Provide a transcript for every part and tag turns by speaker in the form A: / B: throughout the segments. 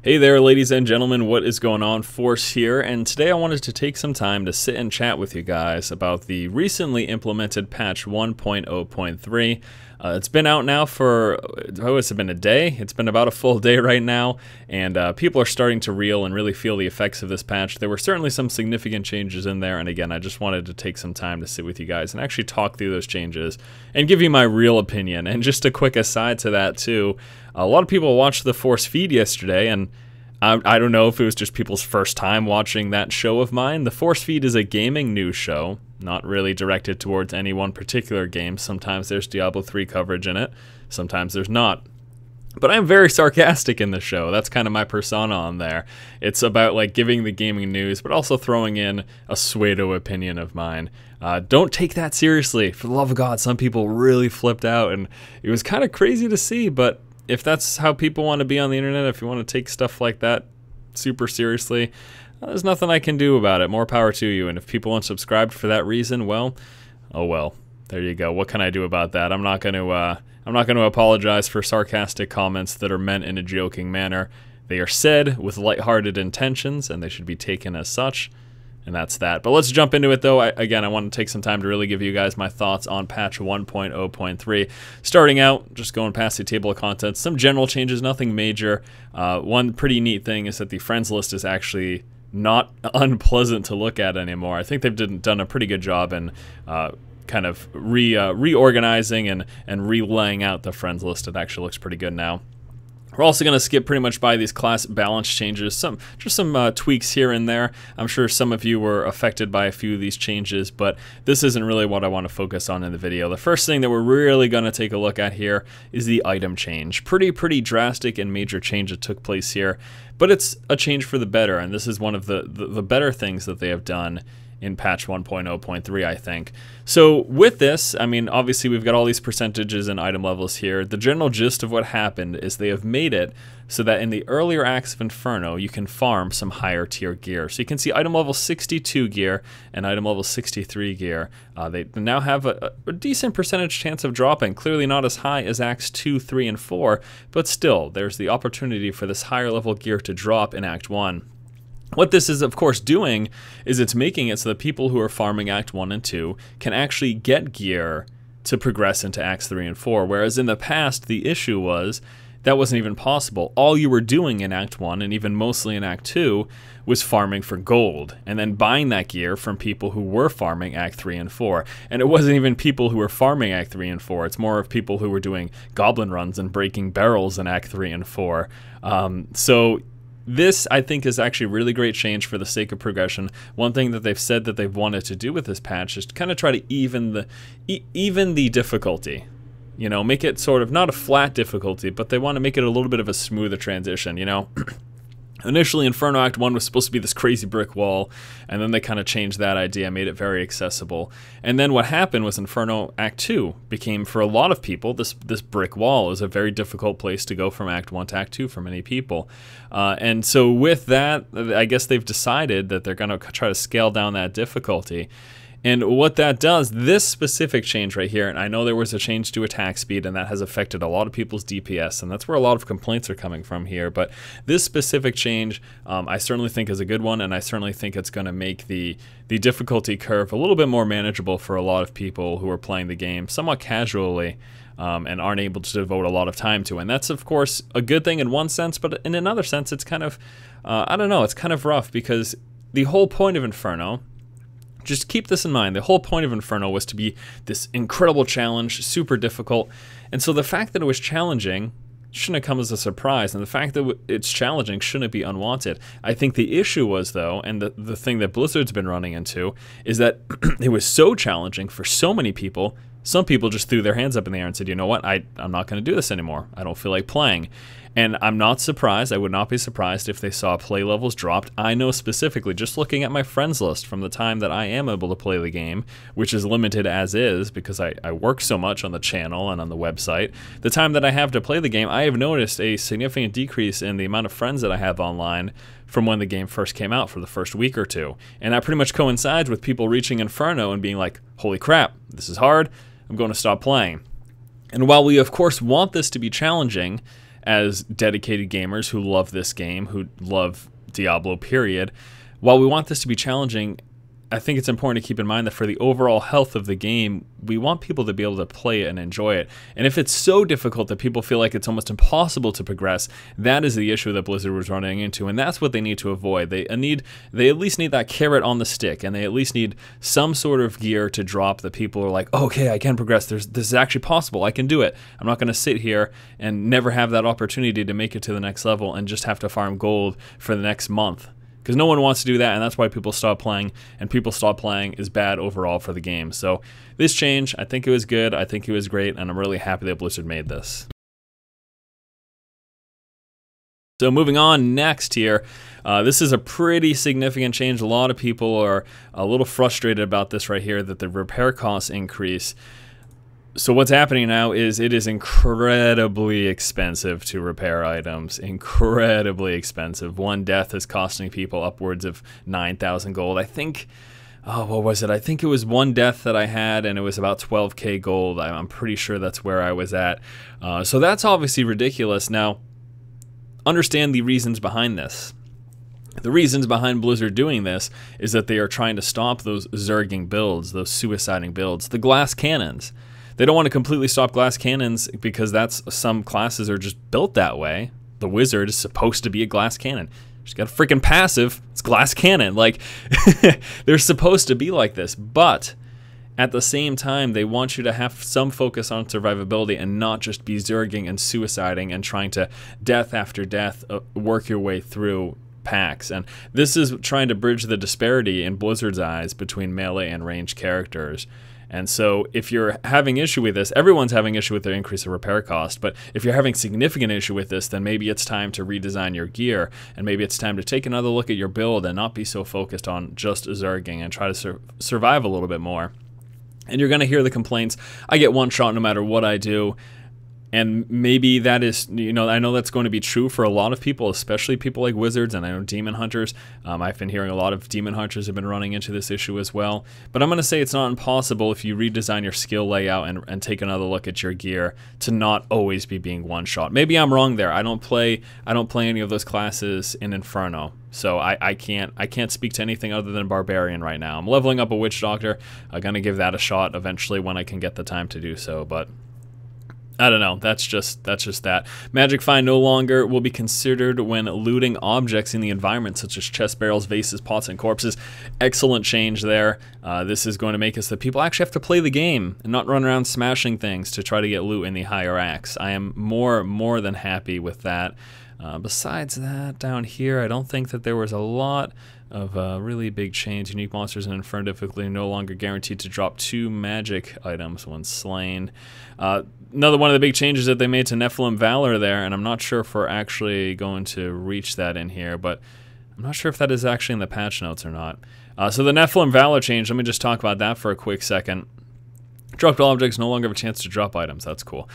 A: Hey there, ladies and gentlemen, what is going on? Force here, and today I wanted to take some time to sit and chat with you guys about the recently implemented patch 1.0.3. It's been out now for, has it been a day? It's been about a full day right now, and people are starting to reel and really feel the effects of this patch. There were certainly some significant changes in there, and again, I just wanted to take some time to sit with you guys and actually talk through those changes and give you my real opinion. And just a quick aside to that too, a lot of people watched the Force feed yesterday, and I don't know if it was just people's first time watching that show of mine. The Force feed is a gaming news show, not really directed towards any one particular game. Sometimes there's Diablo 3 coverage in it, sometimes there's not. But I'm very sarcastic in the show. That's kind of my persona on there. It's about like giving the gaming news, but also throwing in a pseudo opinion of mine. Don't take that seriously. For the love of God, some people really flipped out, and it was kind of crazy to see, but if that's how people want to be on the internet, if you want to take stuff like that super seriously, there's nothing I can do about it. More power to you. And if people unsubscribed for that reason, well, oh well. There you go. What can I do about that? I'm not going to apologize for sarcastic comments that are meant in a joking manner. They are said with lighthearted intentions, and they should be taken as such. And that's that. But let's jump into it, though. Again, I want to take some time to really give you guys my thoughts on patch 1.0.3. Starting out, just going past the table of contents, some general changes, nothing major. One pretty neat thing is that the friends list is actually not unpleasant to look at anymore. I think they've done a pretty good job in kind of reorganizing and relaying out the friends list. It actually looks pretty good now. We're also going to skip pretty much by these class balance changes, just some tweaks here and there. I'm sure some of you were affected by a few of these changes, but this isn't really what I want to focus on in the video. The first thing that we're really going to take a look at here is the item change. Pretty drastic and major change that took place here, but it's a change for the better, and this is one of the better things that they have done in patch 1.0.3, I think. So with this, I mean, obviously we've got all these percentages and item levels here. The general gist of what happened is they have made it so that in the earlier acts of Inferno, you can farm some higher tier gear. So you can see item level 62 gear and item level 63 gear. They now have a decent percentage chance of dropping. Clearly not as high as acts 2, 3, and 4, but still, there's the opportunity for this higher level gear to drop in act 1. What this is, of course, doing is it's making it so that people who are farming Act 1 and 2 can actually get gear to progress into Acts 3 and 4, whereas in the past, the issue was that wasn't even possible. All you were doing in Act 1, and even mostly in Act 2, was farming for gold, and then buying that gear from people who were farming Act 3 and 4. And it wasn't even people who were farming Act 3 and 4, it's more of people who were doing goblin runs and breaking barrels in Act 3 and 4. So this, I think, is actually a really great change for the sake of progression. One thing that they've said that they've wanted to do with this patch is to kind of try to even the difficulty. You know, make it sort of not a flat difficulty, but they want to make it a little bit of a smoother transition, you know? Initially, Inferno Act 1 was supposed to be this crazy brick wall, and then they kind of changed that idea, made it very accessible. And then what happened was Inferno Act 2 became, for a lot of people, this brick wall is a very difficult place to go from Act 1 to Act 2 for many people. And so with that, I guess they've decided that they're going to try to scale down that difficulty. And what that does, this specific change right here, and I know there was a change to attack speed, and that has affected a lot of people's DPS, and that's where a lot of complaints are coming from here, but this specific change, I certainly think is a good one, and I certainly think it's going to make the difficulty curve a little bit more manageable for a lot of people who are playing the game somewhat casually, and aren't able to devote a lot of time to. And that's, of course, a good thing in one sense, but in another sense, it's kind of, I don't know, it's kind of rough, because the whole point of Inferno, just keep this in mind, the whole point of Inferno was to be this incredible challenge, super difficult, and so the fact that it was challenging shouldn't have come as a surprise, and the fact that it's challenging shouldn't be unwanted. I think the issue was, though, and the thing that Blizzard's been running into, is that it was so challenging for so many people, some people just threw their hands up in the air and said, you know what, I'm not going to do this anymore, I don't feel like playing. And I'm not surprised, I would not be surprised if they saw play levels dropped. I know specifically, just looking at my friends list from the time that I am able to play the game, which is limited as is because I work so much on the channel and on the website, the time that I have to play the game, I have noticed a significant decrease in the amount of friends that I have online from when the game first came out for the first week or two. And that pretty much coincides with people reaching Inferno and being like, holy crap, this is hard, I'm going to stop playing. And while we of course want this to be challenging, as dedicated gamers who love this game, who love Diablo, period. While we want this to be challenging, I think it's important to keep in mind that for the overall health of the game, we want people to be able to play it and enjoy it. And if it's so difficult that people feel like it's almost impossible to progress, that is the issue that Blizzard was running into, and that's what they need to avoid. They at least need that carrot on the stick, and they at least need some sort of gear to drop that people are like, okay, I can progress. This is actually possible. I can do it. I'm not going to sit here and never have that opportunity to make it to the next level and just have to farm gold for the next month. Because no one wants to do that, and that's why people stop playing, and people stop playing is bad overall for the game. So this change, I think it was good, I think it was great, and I'm really happy that Blizzard made this. So moving on next here, this is a pretty significant change. A lot of people are a little frustrated about this right here, that the repair costs increase. So what's happening now is it is incredibly expensive to repair items, incredibly expensive. One death is costing people upwards of 9,000 gold. I think, oh, what was it? I think it was one death that I had, and it was about 12k gold. I'm pretty sure that's where I was at. So that's obviously ridiculous. Now, understand the reasons behind this. The reasons behind Blizzard doing this is that they are trying to stop those zerging builds, those suiciding builds, the glass cannons. They don't want to completely stop glass cannons because some classes are just built that way. The wizard is supposed to be a glass cannon. She's got a freaking passive. It's glass cannon. Like, they're supposed to be like this. But at the same time, they want you to have some focus on survivability and not just be zerging and suiciding and trying to death after death work your way through packs. And this is trying to bridge the disparity in Blizzard's eyes between melee and ranged characters. And so if you're having issue with this, everyone's having issue with the increase of repair cost, but if you're having significant issue with this, then maybe it's time to redesign your gear, and maybe it's time to take another look at your build and not be so focused on just zerging and try to survive a little bit more. And you're going to hear the complaints, I get one shot no matter what I do. And maybe that is, I know that's going to be true for a lot of people, especially people like wizards, and I know demon hunters. I've been hearing a lot of demon hunters have been running into this issue as well. But I'm going to say it's not impossible if you redesign your skill layout and take another look at your gear to not always be being one shot. Maybe I'm wrong there. I don't play any of those classes in Inferno, so I can't speak to anything other than Barbarian right now. I'm leveling up a Witch Doctor. I'm going to give that a shot eventually when I can get the time to do so, but I don't know, that's just that. Magic Find no longer will be considered when looting objects in the environment, such as chest barrels, vases, pots, and corpses. Excellent change there. This is going to make us that people actually have to play the game and not run around smashing things to try to get loot in the higher acts. I am more than happy with that. Besides that, down here, I don't think that there was a lot of really big change. Unique monsters and Inferno difficulty no longer guaranteed to drop 2 magic items when slain. Another one of the big changes that they made to Nephilim Valor there, and I'm not sure if we're actually going to reach that in here, but I'm not sure if that is actually in the patch notes or not. So the Nephilim Valor change, let me just talk about that for a quick second. Dropped objects no longer have a chance to drop items. That's cool.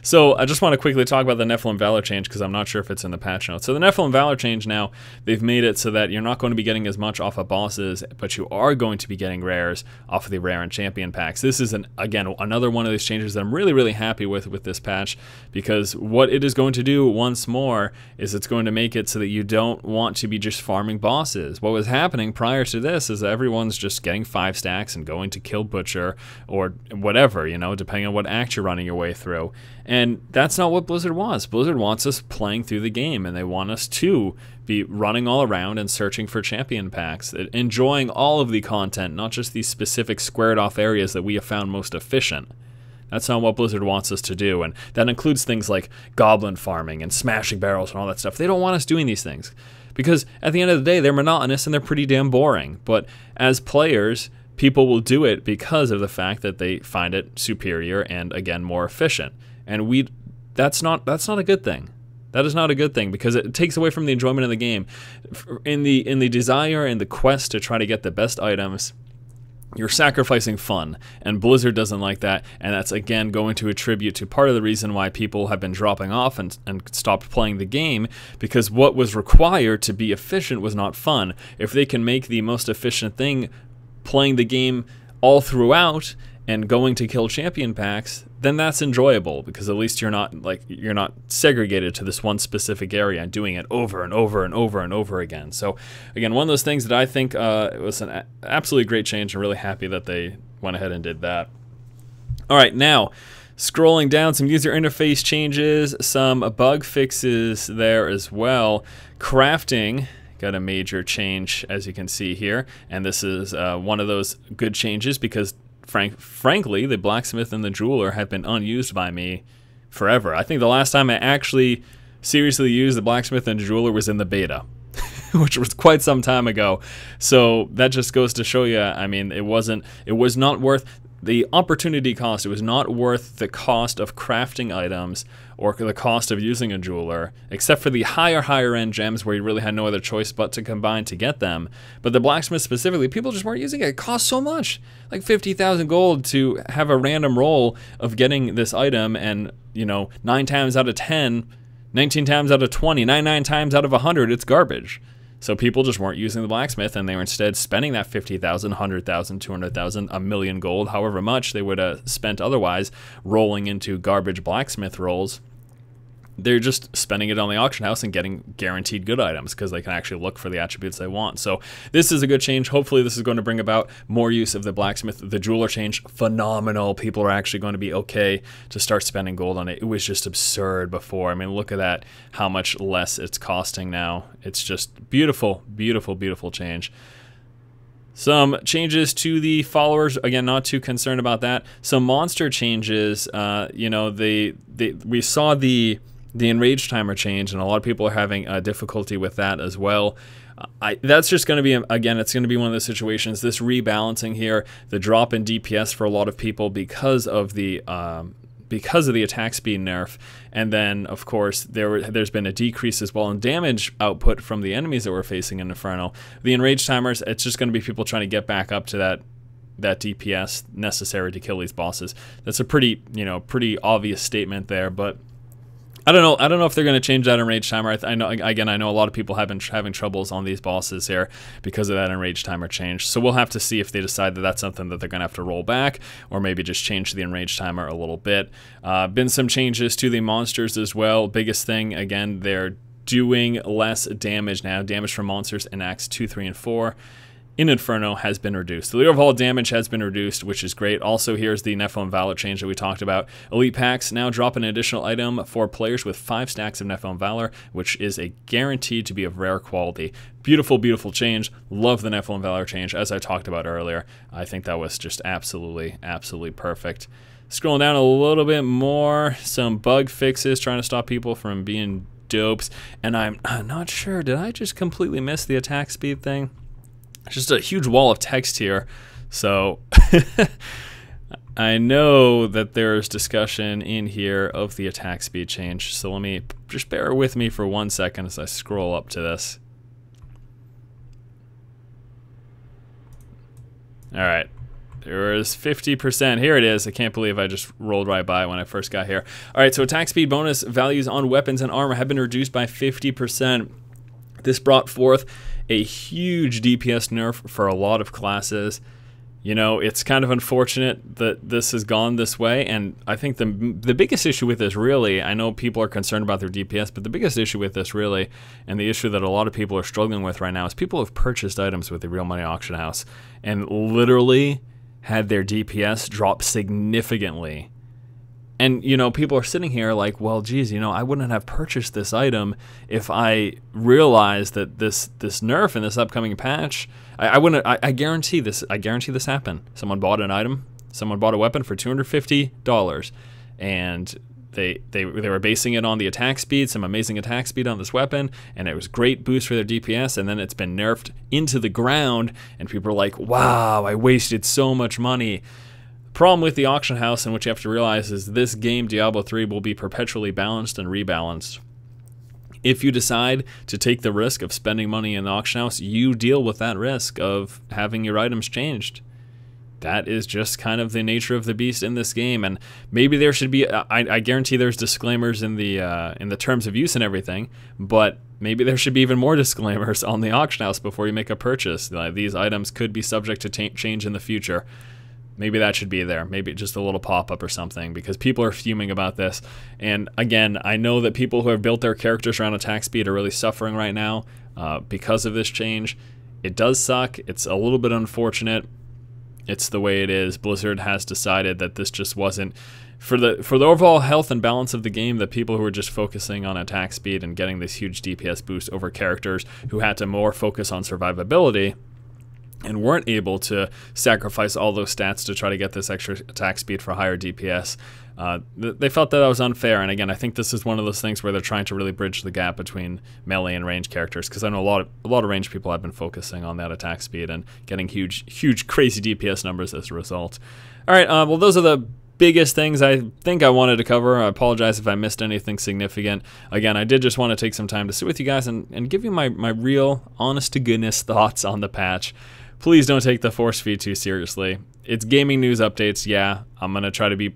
A: So I just want to quickly talk about the Nephilim Valor change because I'm not sure if it's in the patch notes. So the Nephilim Valor change now, they've made it so that you're not going to be getting as much off of bosses, but you are going to be getting rares off of the rare and champion packs. This is, again, another one of these changes that I'm really happy with this patch, because what it is going to do once more is it's going to make it so that you don't want to be just farming bosses. What was happening prior to this is that everyone's just getting 5 stacks and going to kill Butcher or whatever, depending on what act you're running your way through. And that's not what Blizzard wants. Blizzard wants us playing through the game, and they want us to be running all around and searching for champion packs, enjoying all of the content, not just these specific squared off areas that we have found most efficient. That's not what Blizzard wants us to do, and that includes things like goblin farming and smashing barrels and all that stuff. They don't want us doing these things, because at the end of the day, they're monotonous and they're pretty damn boring. But as players, people will do it because of the fact that they find it superior and, again, more efficient. And that's not a good thing. That is not a good thing, because it takes away from the enjoyment of the game. In the desire and the quest to try to get the best items, you're sacrificing fun, and Blizzard doesn't like that, and that's, again, going to attribute to part of the reason why people have been dropping off and stopped playing the game, because what was required to be efficient was not fun. If they can make the most efficient thing playing the game all throughout and going to kill champion packs, then that's enjoyable, because at least you're not segregated to this one specific area and doing it over and over and over and over again. So again, one of those things that I think was an absolutely great change. I'm really happy that they went ahead and did that. All right, now scrolling down, some user interface changes, some bug fixes there as well. Crafting got a major change, as you can see here, and this is one of those good changes, because frankly, the blacksmith and the jeweler have been unused by me forever. I think the last time I actually seriously used the blacksmith and jeweler was in the beta, which was quite some time ago. So that just goes to show you, I mean, it was not worth the opportunity cost. It was not worth the cost of crafting items or the cost of using a jeweler, except for the higher end gems where you really had no other choice but to combine to get them. But the blacksmith specifically, people just weren't using it. It cost so much, like 50,000 gold to have a random roll of getting this item, and 9 times out of 10, 19 times out of 20, 99 times out of 100, it's garbage. So people just weren't using the blacksmith, and they were instead spending that 50,000, 100,000, 200,000, a million gold, however much they would have spent otherwise, rolling into garbage blacksmith rolls. They're just spending it on the auction house and getting guaranteed good items, because they can actually look for the attributes they want. So this is a good change. Hopefully this is going to bring about more use of the blacksmith. The jeweler change, phenomenal. People are actually going to be okay to start spending gold on it. It was just absurd before. I mean, look at that, how much less it's costing now. It's just beautiful, beautiful, beautiful change. Some changes to the followers, again, not too concerned about that. Some monster changes, we saw the enraged timer change, and a lot of people are having difficulty with that as well. That's just going to be, again, it's going to be one of those situations, this rebalancing here, the drop in DPS for a lot of people because of the attack speed nerf, and then of course there's been a decrease as well in damage output from the enemies that we're facing in Inferno. The enraged timers, it's just going to be people trying to get back up to that DPS necessary to kill these bosses. That's a pretty obvious statement there, but I don't know if they're going to change that enraged timer. I know a lot of people have been having troubles on these bosses here because of that enraged timer change. So we'll have to see if they decide that that's something that they're going to have to roll back, or maybe just change the enraged timer a little bit. Been some changes to the monsters as well. Biggest thing, again, they're doing less damage now. Damage from monsters in Acts 2, 3, and 4. In Inferno has been reduced. The overall damage has been reduced, which is great. Also, here's the Nephilim Valor change that we talked about. Elite packs now drop an additional item for players with 5 stacks of Nephilim Valor, which is guaranteed to be of rare quality. Beautiful, beautiful change. Love the Nephilim Valor change, as I talked about earlier. I think that was just absolutely, absolutely perfect. Scrolling down a little bit more, some bug fixes trying to stop people from being dopes. And I'm not sure, did I just completely miss the attack speed thing? Just a huge wall of text here, so I know that there's discussion in here of the attack speed change, so let me just bear with me for 1 second as I scroll up to this. Alright, there is 50%. Here it is. I can't believe I just rolled right by when I first got here. Alright, so attack speed bonus values on weapons and armor have been reduced by 50%. This brought forth a huge DPS nerf for a lot of classes. It's kind of unfortunate that this has gone this way, and I think the biggest issue with this, really, I know people are concerned about their DPS, but the biggest issue with this, really, and the issue that a lot of people are struggling with right now, is people have purchased items with the Real Money Auction House and literally had their DPS drop significantly. And, people are sitting here like, well, geez, I wouldn't have purchased this item if I realized that this nerf in this upcoming patch, I guarantee this happened. Someone bought an item, someone bought a weapon for $250, and they were basing it on the attack speed, some amazing attack speed on this weapon, and it was great boost for their DPS, and then it's been nerfed into the ground, and people are like, wow, I wasted so much money. Problem with the auction house, and what you have to realize, is this game, Diablo 3, will be perpetually balanced and rebalanced. If you decide to take the risk of spending money in the auction house, you deal with that risk of having your items changed. That is just kind of the nature of the beast in this game, and maybe there should be, I guarantee there's disclaimers in the terms of use and everything, but maybe there should be even more disclaimers on the auction house before you make a purchase. These items could be subject to change in the future. maybe that should be there. Maybe just a little pop-up or something, because people are fuming about this. And again, I know that people who have built their characters around attack speed are really suffering right now because of this change. It does suck. It's a little bit unfortunate. It's the way it is. Blizzard has decided that this just wasn't for the overall health and balance of the game, that people who were just focusing on attack speed and getting this huge DPS boost over characters who had to more focus on survivability and weren't able to sacrifice all those stats to try to get this extra attack speed for higher DPS. They felt that was unfair, and again, I think this is one of those things where they're trying to really bridge the gap between melee and range characters, because I know a lot of range people have been focusing on that attack speed and getting huge, crazy DPS numbers as a result. All right, well, those are the biggest things I think I wanted to cover. I apologize if I missed anything significant. Again, I did just want to take some time to sit with you guys and give you my real, honest-to-goodness thoughts on the patch. Please don't take the force feed too seriously. It's gaming news updates, yeah. I'm going to try to be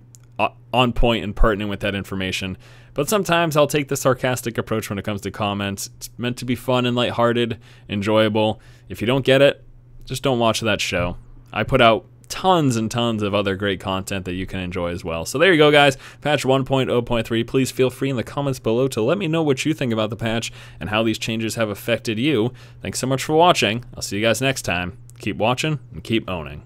A: on point and pertinent with that information. But sometimes I'll take the sarcastic approach when it comes to comments. It's meant to be fun and lighthearted, enjoyable. If you don't get it, just don't watch that show. I put out tons and tons of other great content that you can enjoy as well. So there you go, guys. Patch 1.0.3. Please feel free in the comments below to let me know what you think about the patch and how these changes have affected you. Thanks so much for watching. I'll see you guys next time. Keep watching and keep owning.